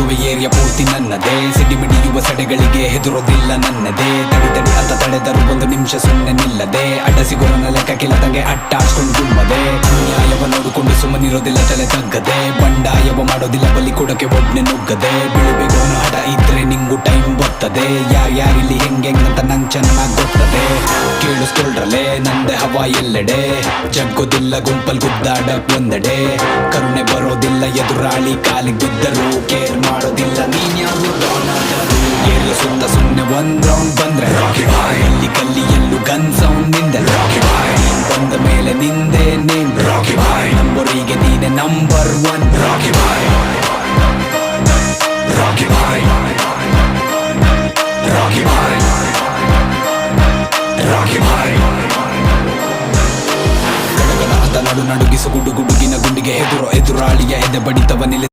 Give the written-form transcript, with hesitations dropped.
ಇರುವೆ ಏರಿಯಾ ಪೂರ್ತಿ ನನ್ನದೇ. ಸಿಡಿಮಿಡಿಯುವ ಸಡೆಗಳಿಗೆ ಹೆದರೋದಿಲ್ಲ ನನ್ನದೇ. ತಡಿ ಅಂತ ತಡೆದರು ಒಂದು ನಿಮಿಷ ಸುಮ್ಮನೆ ನಿಲ್ಲದೆ. ಅಡ್ಡ ಸಿಗೋರನ ಲೆಕ್ಕ ಕಿಲದಂಗೆ ಅಟ್ಟಾಡ್ಸ್ಕೊಂಡು ಗುಮ್ಮದೆ. ಅನ್ಯಾಯವ ನೋಡಿಕೊಂಡು ಸುಮ್ಮನಿರೋದಿಲ್ಲ ತಲೆ ತಗ್ಗದೆ. ಬಂಡಾಯವ ಮಾಡೋದಿಲ್ಲ ಬಲಿ ಕೊಡಕ್ಕೆ ಒಬ್ನೆ ನುಗ್ಗದೆ. ಬೀಳಬೇಕು ಅನ್ನೋ ಹಠ ಇದ್ರೆ ನಿಂಗು ಟೈಮ್ ಬರ್ತದೆ. ಯಾರಿಲ್ಲಿ ಹೆಂಗೆಂಗಂತ ನಂಗೆ ಚೆನ್ನಾಗ್ ಗೊತ್ತದೆ. ಕೇಳಿಸ್ಕೊಳ್ರಲೆ ನಂದೆ ಹವಾ ಎಲ್ಲೆಡೆ. ಜಗ್ಗೋದಿಲ್ಲ ಗುಂಪಲ್ ಗುದ್ದಾಡಕ್ ಒಂದೆಡೆ. ಕರುಣೆ ಬರೋದಿಲ್ಲ ಎದುರಾಳಿ ಕಾಲಿಗೆ ಬಿದ್ದರು. ಕೇರ್ ಮಾಡೋದಿಲ್ಲ ನೀನ್ ಯಾರು ಏರಿಯ ಸುತ್ತ ಸುಮ್ಮನೆ ಒಂದ್ ರೌಂಡ್ ಬಂದ್ರೆ ಇಲ್ಲಿ ಕಲ್ಲಿ ಎಲ್ಲೂ ಗನ್ ಸೌಂಡ್ ನಿಂದೆ. ಬಂದ ಮೇಲೆ ನಿಂದೆ ನೇಮ್ ನಂಬರಿಗೆ ನೀನೆ ನಂಬರ್ ಒನ್. ರಾಕಿ ಬಾಯ್ ರಾಕಿ ಬಾಯ್ ರಾಕಿ ಬಾಯ್ ರಾಕಿ ಬಾಯ್. ಗಡಗಡ ಅಂತ ನಡು ನಡುಗಿಸು ಗುಡುಗಿನ ಗುಂಡಿಗೆ ಎದುರಾಳಿಯ ಎದೆ ಬಡಿತವ ನಿಲ್ಲಿ